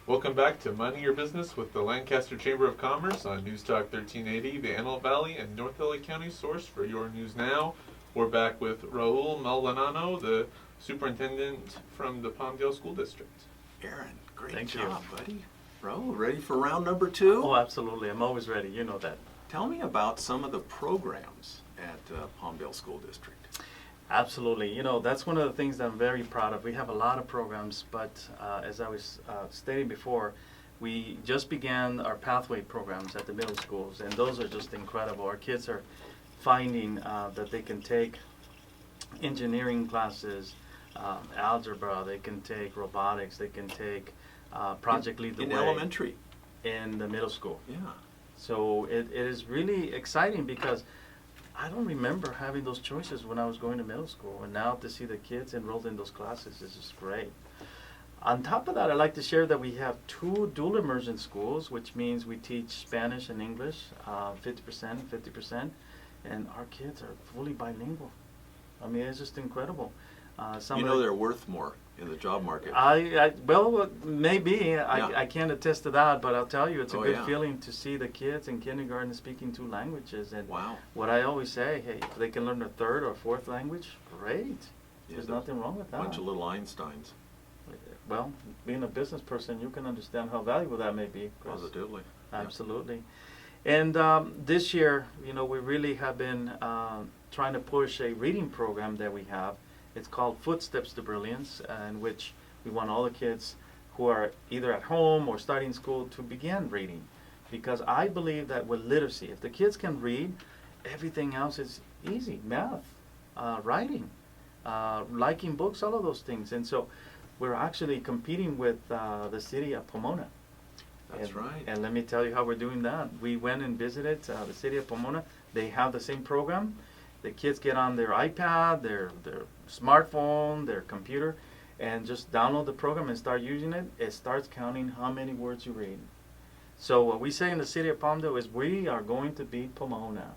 Welcome back to Minding Your Business with the Lancaster Chamber of Commerce on News Talk 1380, the Antelope Valley and North LA County source for your news now. We're back with Raul Maldonado, the superintendent from the Palmdale School District. Aaron, great Thank job, you. buddy. Raul, ready for round number 2? Oh, absolutely. I'm always ready. You know that. Tell me about some of the programs at Palmdale School District. Absolutely. You know, that's one of the things that I'm very proud of. We have a lot of programs, but as I was stating before, we just began our pathway programs at the middle schools, and those are just incredible. Our kids are finding that they can take engineering classes, algebra, they can take robotics, they can take Project Lead the Way. In elementary. In the middle school. Yeah. So it is really exciting because I don't remember having those choices when I was going to middle school, and now to see the kids enrolled in those classes is just great. On top of that, I'd like to share that we have 2 dual immersion schools, which means we teach Spanish and English, 50%, and our kids are fully bilingual. I mean, it's just incredible. You know they're worth more in the job market. Well, maybe. Yeah. I can't attest to that, but I'll tell you, it's a good yeah. feeling to see the kids in kindergarten speaking 2 languages. And Wow. what I always say, hey, if they can learn a 3rd or 4th language, great. There's nothing wrong with that. A bunch of little Einsteins. Well, being a business person, you can understand how valuable that may be, Chris. Positively. Absolutely. And this year, you know, we really have been trying to push a reading program that we have. It's called Footsteps to Brilliance, in which we want all the kids who are either at home or starting school to begin reading. Because I believe that with literacy, if the kids can read, everything else is easy. Math, writing, liking books, all of those things. And so we're actually competing with the city of Pomona. That's right. And let me tell you how we're doing that. We went and visited the city of Pomona. They have the same program. The kids get on their iPad, their smartphone, their computer, and just download the program and start using it. It starts counting how many words you read. So what we say in the city of Palmdale is we are going to beat Pomona.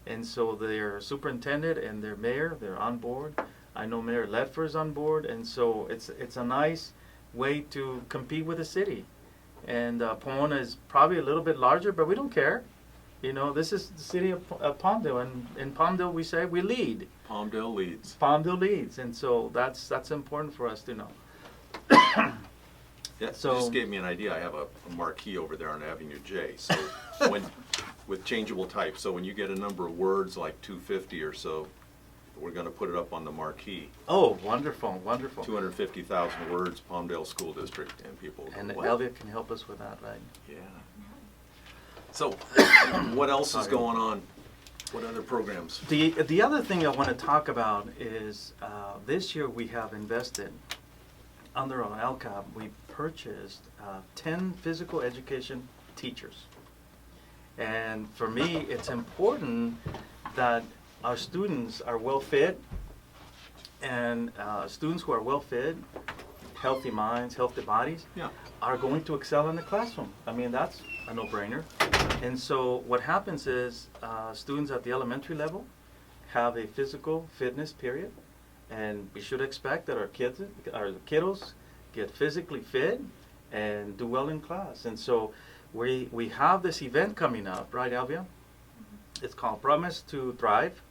And so their superintendent and their mayor, they're on board. I know Mayor Ledford is on board, and so it's a nice way to compete with the city. And Pomona is probably a little bit larger, but we don't care. You know, this is the city of Palmdale, and in Palmdale we say we lead. Palmdale leads. Palmdale leads, and so that's important for us to know. Yeah, So- you just gave me an idea. I have a marquee over there on Avenue J. So with changeable type. So when you get a number of words like 250 or so, we're going to put it up on the marquee. Oh, wonderful, wonderful. 250,000 words, Palmdale School District, and people will go, And "What?" Elvia can help us with that, right? Yeah. So what else is going on? What other programs? The other thing I want to talk about is this year we have invested under our LCAP. We purchased 10 physical education teachers, and for me it's important that our students are well fed, and students who are well fed, healthy minds, healthy bodies, Yeah. are going to excel in the classroom. I mean, that's a no-brainer. And so what happens is students at the elementary level have a physical fitness period, and we should expect that our kiddos get physically fit and do well in class. And so we have this event coming up, right, Elvia? It's called Promise to Thrive,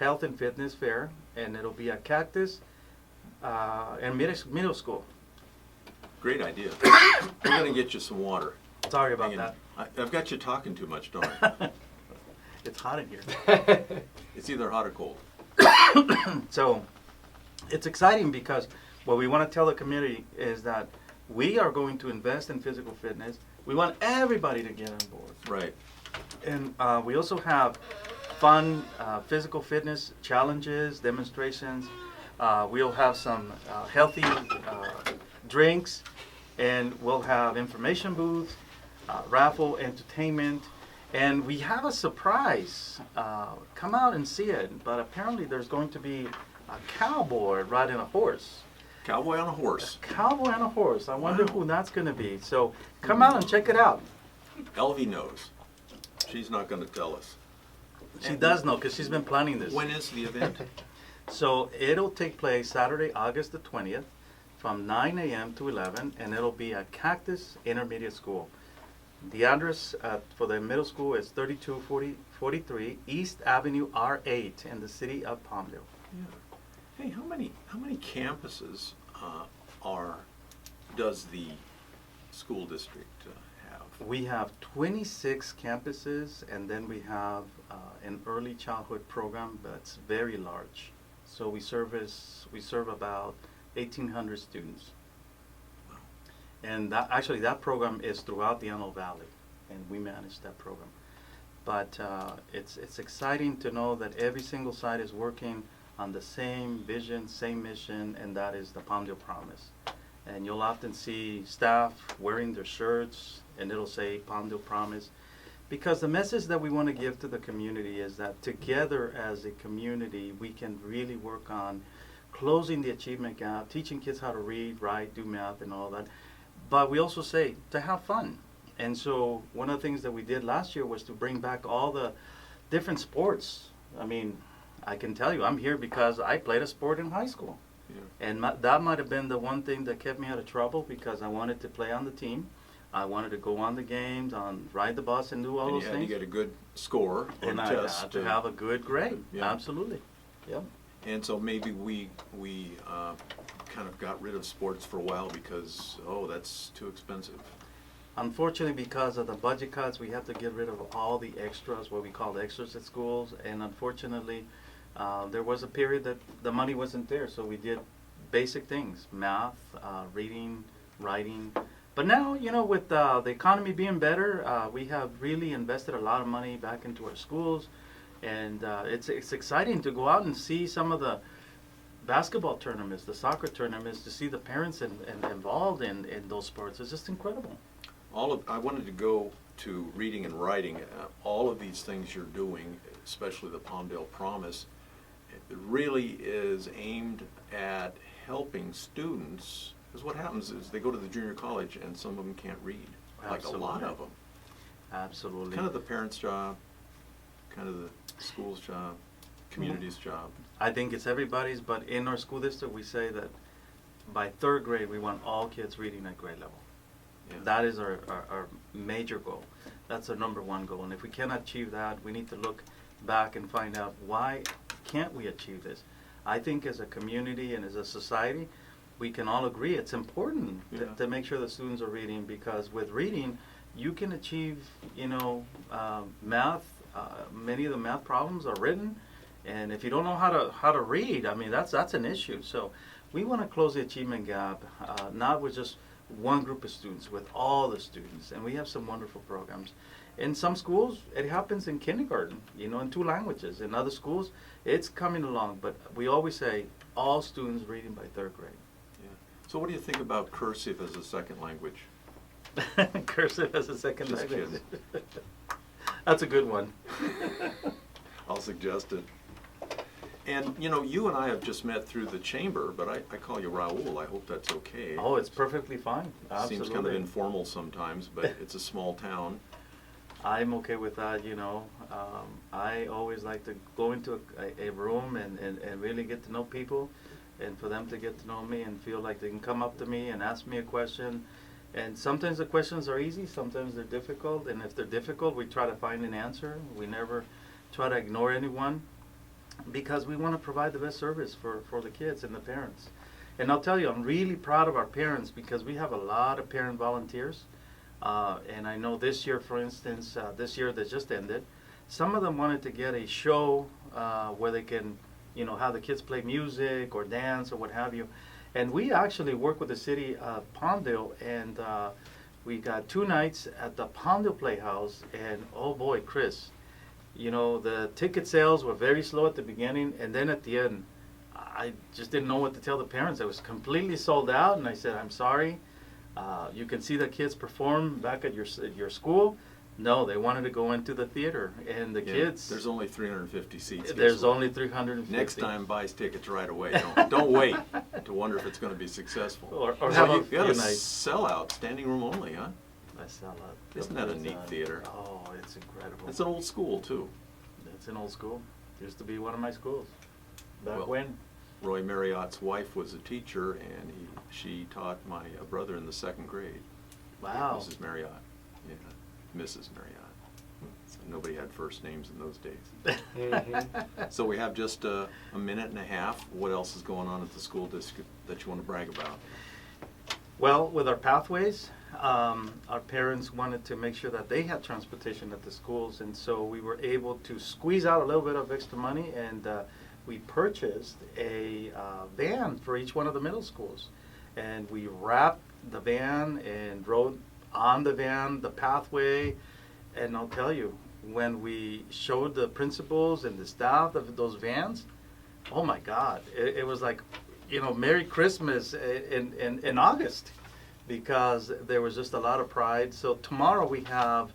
Health and Fitness Fair, and it'll be at Cactus and middle school. Great idea. We're going to get you some water. Sorry about Hang that. on. I've got you talking too much, don't I? It's hot in here. It's either hot or cold. So it's exciting because what we want to tell the community is that we are going to invest in physical fitness. We want everybody to get on board. Right. And we also have fun physical fitness challenges, demonstrations. We'll have some healthy drinks, and we'll have information booths, raffle, entertainment, and we have a surprise. Come out and see it, but apparently there's going to be a cowboy riding a horse. Cowboy on a horse. Cowboy on a horse. I wonder Wow. who that's going to be. So come out and check it out. Elvie knows. She's not going to tell us. She does know because she's been planning this. When is the event? So it'll take place Saturday, August the 20th from 9 a.m. to 11, and it'll be at Cactus Intermediate School. The address for the middle school is 3243 East Avenue R8 in the city of Palmdale. Yeah. Hey, how many campuses does the school district have? We have 26 campuses, and then we have an early childhood program that's very large. So we serve about 1,800 students. Wow. And that program is throughout the Antelope Valley, and we manage that program. But it's exciting to know that every single site is working on the same vision, same mission, and that is the Palmdale Promise. And you'll often see staff wearing their shirts, and it'll say Palmdale Promise, because the message that we want to give to the community is that together as a community, we can really work on closing the achievement gap, teaching kids how to read, write, do math, and all that. But we also say to have fun. And so one of the things that we did last year was to bring back all the different sports. I mean, I can tell you, I'm here because I played a sport in high school. Yeah. And that might have been the one thing that kept me out of trouble, because I wanted to play on the team. I wanted to go on the games, ride the bus, and do all those And you had things. to get a good score on And the I test. had to have a good grade. Yeah. Absolutely. Yep. And so maybe we kind of got rid of sports for a while because, that's too expensive. Unfortunately, because of the budget cuts, we have to get rid of all the extras, what we call the extras at schools. And unfortunately, there was a period that the money wasn't there, so we did basic things, math, reading, writing. But now, with the economy being better, we have really invested a lot of money back into our schools. And it's exciting to go out and see some of the basketball tournaments, the soccer tournaments, to see the parents involved in those sports. It's just incredible. I wanted to go to reading and writing. All of these things you're doing, especially the Palmdale Promise, it really is aimed at helping students. Because what happens is they go to the junior college and some of them can't read, Absolutely. like a lot of them. Absolutely. Kind of the parents' job, kind of the school's job, community's job. I think it's everybody's, but in our school district, we say that by third grade, we want all kids reading at grade level. Yeah. That is our major goal. That's our number one goal. And if we cannot achieve that, we need to look back and find out why can't we achieve this. I think as a community and as a society, we can all agree it's important to make sure that students are reading, because with reading, you can achieve, math. Many of the math problems are written, and if you don't know how to read, I mean, that's an issue. So we want to close the achievement gap, not with just one group of students, with all the students, and we have some wonderful programs. In some schools, it happens in kindergarten, in 2 languages. In other schools, it's coming along, but we always say all students reading by third grade. Yeah. So what do you think about cursive as a second language? Cursive as a second Just language. kidding. That's a good one. I'll suggest it. And, you and I have just met through the chamber, but I call you Raul. I hope that's okay. Oh, it's perfectly fine. Absolutely. Seems kind of informal sometimes, but it's a small town. I'm okay with that, I always like to go into a room and really get to know people, and for them to get to know me and feel like they can come up to me and ask me a question. And sometimes the questions are easy, sometimes they're difficult, and if they're difficult, we try to find an answer. We never try to ignore anyone, because we want to provide the best service for the kids and the parents. And I'll tell you, I'm really proud of our parents, because we have a lot of parent volunteers. And I know this year, for instance, this year that just ended, some of them wanted to get a show where they can, have the kids play music or dance or what have you. And we actually work with the city of Palmdale, and we got 2 nights at the Palmdale Playhouse. And oh boy, Chris, the ticket sales were very slow at the beginning, and then at the end, I just didn't know what to tell the parents. It was completely sold out, and I said, I'm sorry. You can see the kids perform back at your school. No, they wanted to go into the theater, and the kids. There's only 350 seats. There's only 350. Next time, buy tickets right away. Don't wait to wonder if it's going to be successful. Or so have you got a night. sellout, standing room only, huh? I sell out. Isn't that a neat theater? Oh, it's incredible. It's an old school too. It's an old school. Used to be one of my schools. Back Well, when. Roy Marriott's wife was a teacher, and she taught my brother in the 2nd grade. Wow. Mrs. Marriott. Yeah, Mrs. Marriott. So nobody had first names in those days. So we have just a minute and a half. What else is going on at the school district that you want to brag about? Well, with our pathways, our parents wanted to make sure that they had transportation at the schools, and so we were able to squeeze out a little bit of extra money, and we purchased a van for each one of the middle schools. And we wrapped the van and rode on the van, the pathway, and I'll tell you, when we showed the principals and the staff of those vans, oh my God, it was like, Merry Christmas in August, because there was just a lot of pride. So tomorrow we have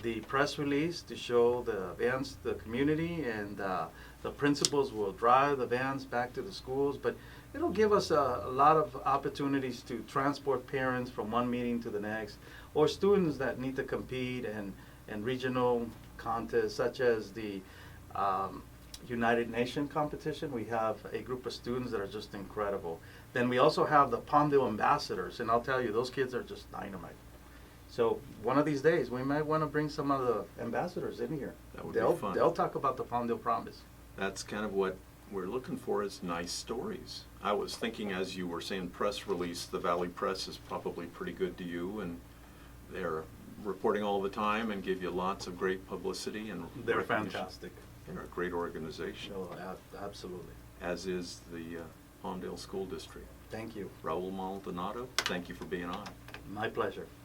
the press release to show the vans to the community, and the principals will drive the vans back to the schools. But it'll give us a lot of opportunities to transport parents from one meeting to the next, or students that need to compete in regional contests such as the United Nations competition. We have a group of students that are just incredible. Then we also have the Palmdale ambassadors, and I'll tell you, those kids are just dynamite. So one of these days, we might want to bring some of the ambassadors in here. That would be fun. They'll talk about the Palmdale Promise. That's kind of what we're looking for, is nice stories. I was thinking, as you were saying, press release, the Valley Press is probably pretty good to you, and they're reporting all the time and give you lots of great publicity and They're recognition. fantastic. They're a great organization, Oh, absolutely. as is the Palmdale School District. Thank you. Raul Maldonado, thank you for being on. My pleasure.